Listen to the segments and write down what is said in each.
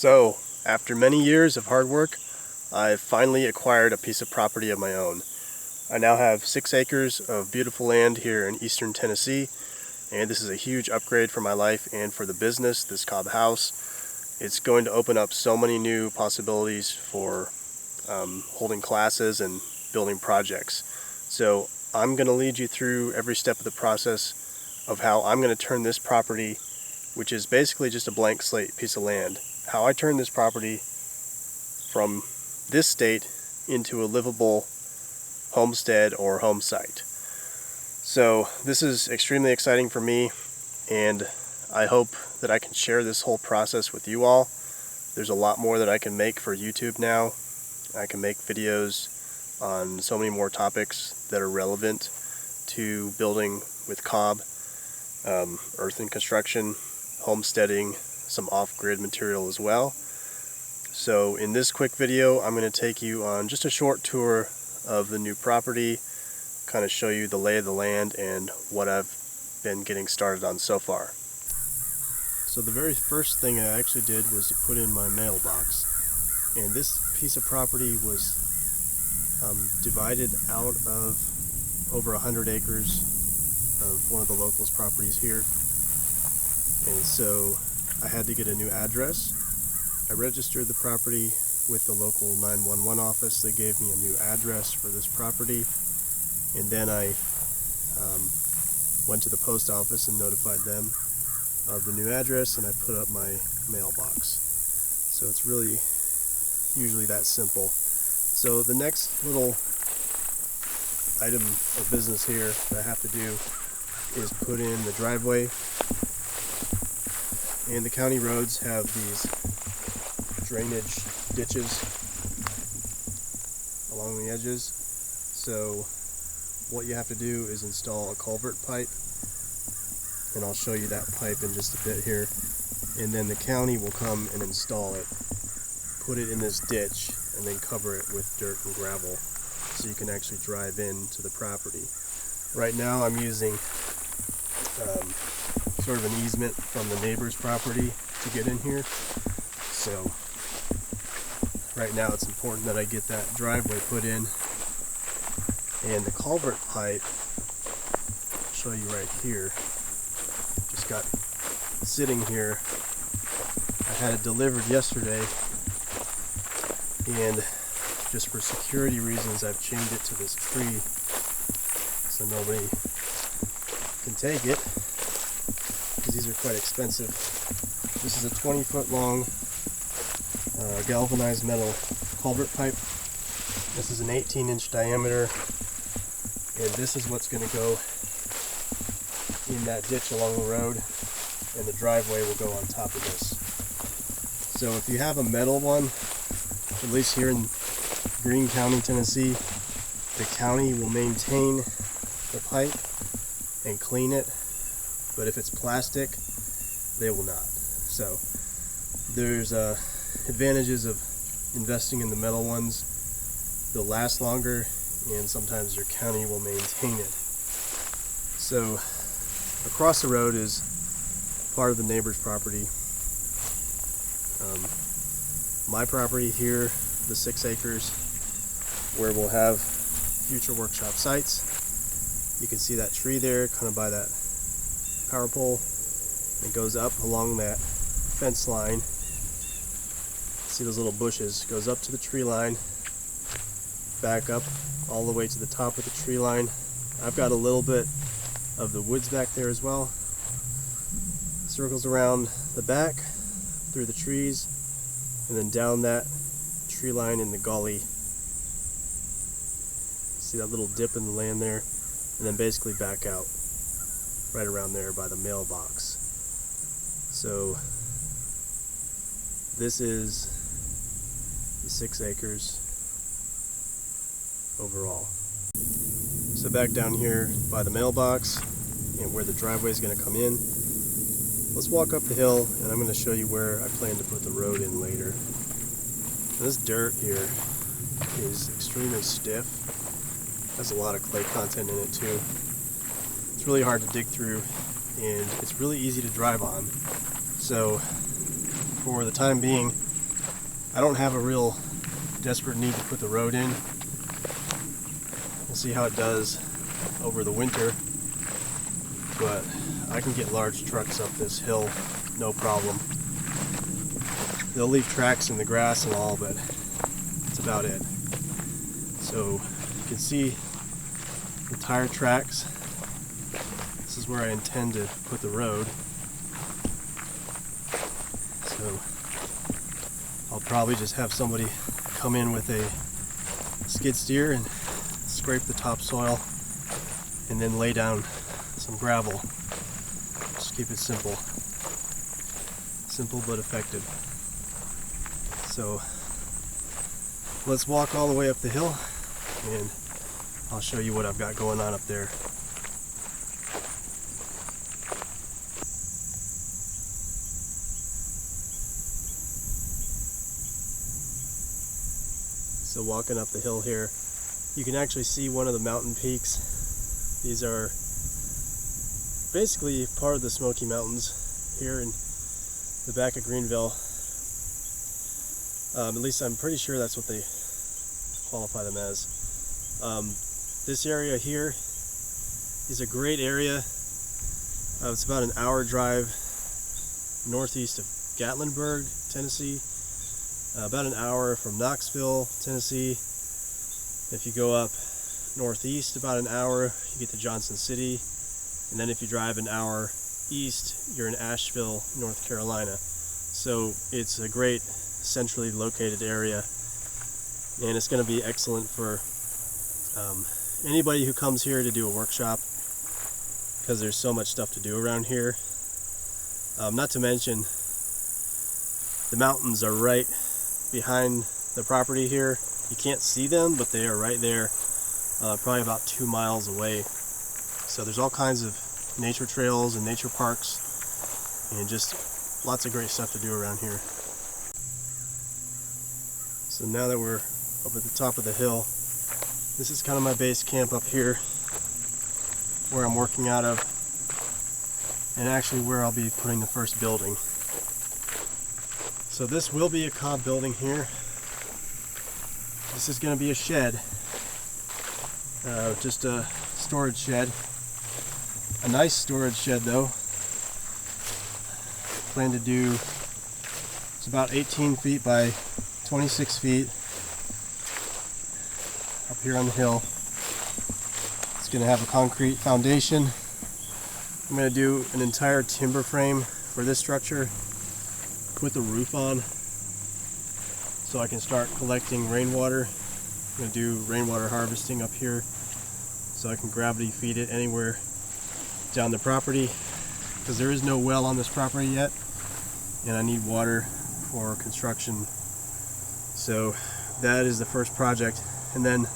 So, after many years of hard work, I've finally acquired a piece of property of my own. I now have 6 acres of beautiful land here in eastern Tennessee, and this is a huge upgrade for my life and for the business, this Cobb House. It's going to open up so many new possibilities for holding classes and building projects. So I'm going to lead you through every step of the process of how I'm going to turn this property, which is basically just a blank slate piece of land, how I turn this property from this state into a livable homestead or home site. So this is extremely exciting for me, and I hope that I can share this whole process with you all. There's a lot more that I can make for YouTube now. I can make videos on so many more topics that are relevant to building with Cobb, earth and construction, homesteading, some off-grid material as well. So in this quick video, I'm going to take you on just a short tour of the new property, kind of show you the lay of the land and what I've been getting started on so far. So the very first thing I actually did was to put in my mailbox, and this piece of property was divided out of over 100 acres of one of the locals' properties here, and so I had to get a new address. I registered the property with the local 911 office. They gave me a new address for this property, and then I went to the post office and notified them of the new address, and I put up my mailbox. So it's really usually that simple. So the next little item of business here that I have to do is put in the driveway, and the county roads have these drainage ditches along the edges. So what you have to do is install a culvert pipe, and I'll show you that pipe in just a bit here, and then the county will come and install it, put it in this ditch, and then cover it with dirt and gravel so you can actually drive into the property. Right now I'm using sort of an easement from the neighbor's property to get in here, so right now it's important that I get that driveway put in. And the culvert pipe, I'll show you right here, just got sitting here. I had it delivered yesterday, and just for security reasons I've chained it to this tree so nobody can take it, because these are quite expensive. This is a 20-foot long galvanized metal culvert pipe. This is an 18-inch diameter, and this is what's going to go in that ditch along the road, and the driveway will go on top of this. So if you have a metal one, at least here in Greene County, Tennessee, the county will maintain the pipe and clean it, but if it's plastic, they will not. So there's advantages of investing in the metal ones. They'll last longer, and sometimes your county will maintain it. So across the road is part of the neighbor's property. My property here, the 6 acres, where we'll have future workshop sites. You can see that tree there, kind of by that power pole. It goes up along that fence line. See those little bushes? Goes up to the tree line, back up all the way to the top of the tree line. I've got a little bit of the woods back there as well. Circles around the back, through the trees, and then down that tree line in the gully. See that little dip in the land there? And then basically back out right around there by the mailbox. So this is the 6 acres overall. So back down here by the mailbox and where the driveway is going to come in, let's walk up the hill, and I'm going to show you where I plan to put the road in later. This dirt here is extremely stiff. Has a lot of clay content in it too. It's really hard to dig through, and it's really easy to drive on. So for the time being, I don't have a real desperate need to put the road in. We'll see how it does over the winter, but I can get large trucks up this hill, no problem. They'll leave tracks in the grass and all, but that's about it. So you can see the tire tracks. This is where I intend to put the road. So I'll probably just have somebody come in with a skid steer and scrape the topsoil and then lay down some gravel. Just keep it simple. Simple but effective. So let's walk all the way up the hill and I'll show you what I've got going on up there. So walking up the hill here, you can actually see one of the mountain peaks. These are basically part of the Smoky Mountains here in the back of Greenville. At least I'm pretty sure that's what they qualify them as. This area here is a great area. It's about an hour drive northeast of Gatlinburg, Tennessee. About an hour from Knoxville, Tennessee. If you go up northeast about an hour, you get to Johnson City. And then if you drive an hour east, you're in Asheville, North Carolina. So it's a great centrally located area, and it's going to be excellent for anybody who comes here to do a workshop, because there's so much stuff to do around here. Not to mention, the mountains are right behind the property here. You can't see them, but they are right there, probably about 2 miles away. So there's all kinds of nature trails and nature parks, and just lots of great stuff to do around here. So now that we're up at the top of the hill, this is kind of my base camp up here, where I'm working out of, and actually where I'll be putting the first building. So this will be a cob building here. This is going to be a shed, just a storage shed. A nice storage shed though. Plan to do, it's about 18 feet by 26 feet up here on the hill. It's going to have a concrete foundation. I'm going to do an entire timber frame for this structure, put the roof on so I can start collecting rainwater. I'm going to do rainwater harvesting up here so I can gravity feed it anywhere down the property, because there is no well on this property yet and I need water for construction. So that is the first project, and then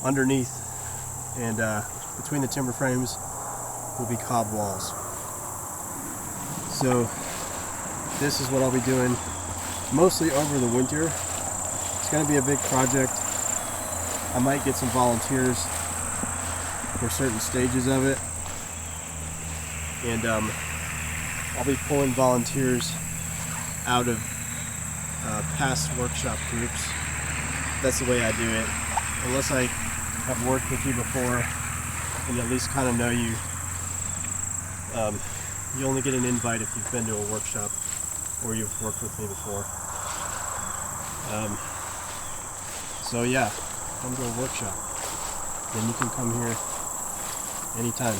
underneath and between the timber frames will be cob walls. So this is what I'll be doing mostly over the winter. It's going to be a big project. I might get some volunteers for certain stages of it, and I'll be pulling volunteers out of past workshop groups. That's the way I do it. Unless I have worked with you before and at least kind of know you, you only get an invite if you've been to a workshop or you've worked with me before. So yeah, come to a workshop. Then you can come here anytime.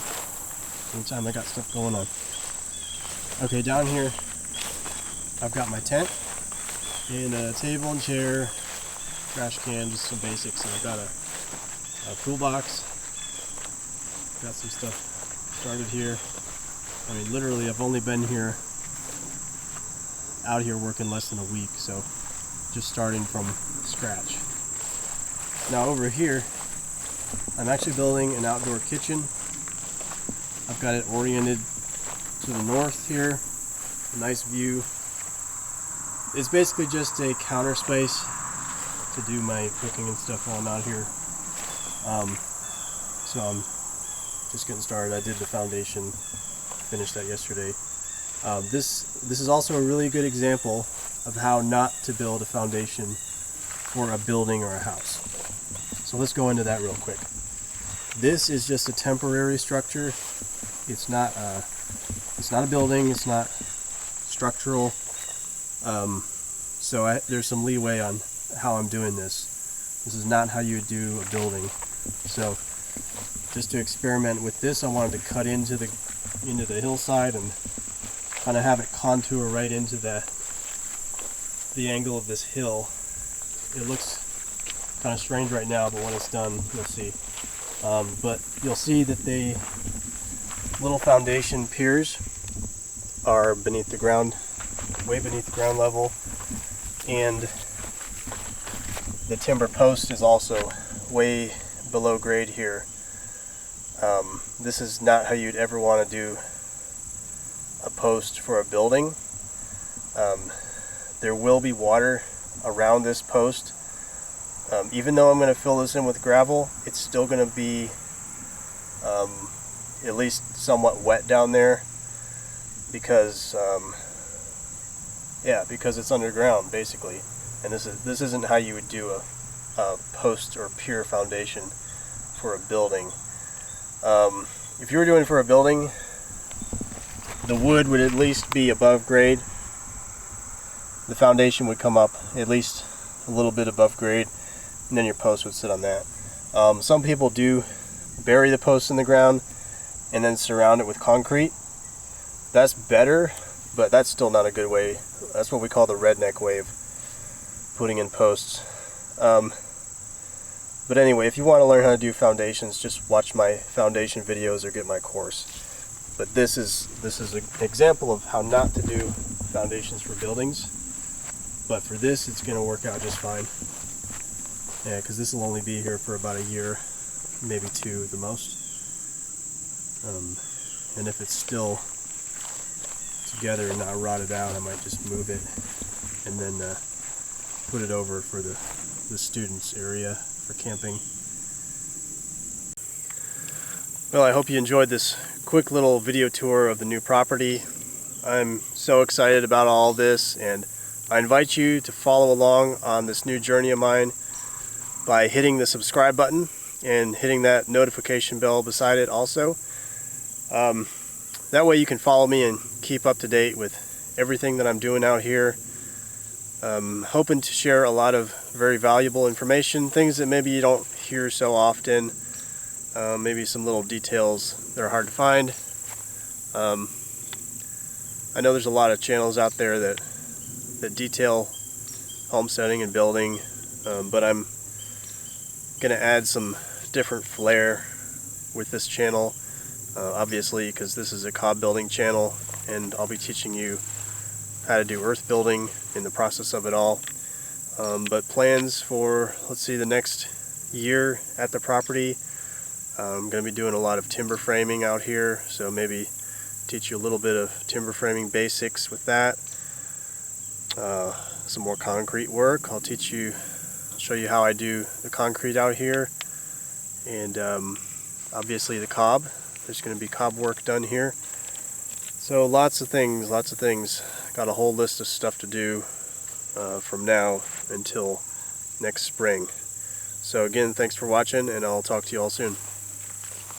Anytime I got stuff going on. Okay, down here I've got my tent and a table and chair, trash can, just some basics, and I've got a toolbox. Got some stuff started here. I mean, literally I've only been here out here working less than a week, so just starting from scratch. Now over here I'm actually building an outdoor kitchen. I've got it oriented to the north here, a nice view. It's basically just a counter space to do my cooking and stuff while I'm out here. So I'm just getting started. I did the foundation, finished that yesterday. This is also a really good example of how not to build a foundation for a building or a house. So let's go into that real quick. This is just a temporary structure. It's not a building. It's not structural. There's some leeway on how I'm doing this. This is not how you would do a building. So just to experiment with this, I wanted to cut into the hillside and kind of have it contour right into the angle of this hill. It looks kind of strange right now, but when it's done, you'll see. But you'll see that the little foundation piers are beneath the ground, way beneath the ground level, and the timber post is also way below grade here. This is not how you'd ever want to do a post for a building. There will be water around this post. Even though I'm going to fill this in with gravel, it's still going to be at least somewhat wet down there because because it's underground basically. And this isn't how you would do a post or pier foundation for a building. If you were doing it for a building, the wood would at least be above grade. The foundation would come up at least a little bit above grade, and then your post would sit on that. Some people do bury the post in the ground and then surround it with concrete. That's better, but that's still not a good way. That's what we call the redneck way of putting in posts. But anyway, if you want to learn how to do foundations, just watch my foundation videos or get my course. But this is an example of how not to do foundations for buildings. But for this, it's going to work out just fine. Yeah, because this will only be here for about a year, maybe 2 at the most. And if it's still together and not rotted out, I might just move it and then put it over for the students' area for camping. Well, I hope you enjoyed this quick little video tour of the new property. I'm so excited about all this, and I invite you to follow along on this new journey of mine by hitting the subscribe button and hitting that notification bell beside it also. That way you can follow me and keep up to date with everything that I'm doing out here. Hoping to share a lot of very valuable information, things that maybe you don't hear so often, maybe some little details that are hard to find. I know there's a lot of channels out there that detail homesteading and building, but I'm going to add some different flair with this channel, obviously because this is a cob building channel, and I'll be teaching you how to do earth building in the process of it all. But plans for, let's see, the next year at the property, I'm going to be doing a lot of timber framing out here, so maybe teach you a little bit of timber framing basics with that. Some more concrete work. I'll show you how I do the concrete out here, and obviously the cob. There's going to be cob work done here. So lots of things. Got a whole list of stuff to do from now until next spring. So again, thanks for watching, and I'll talk to you all soon.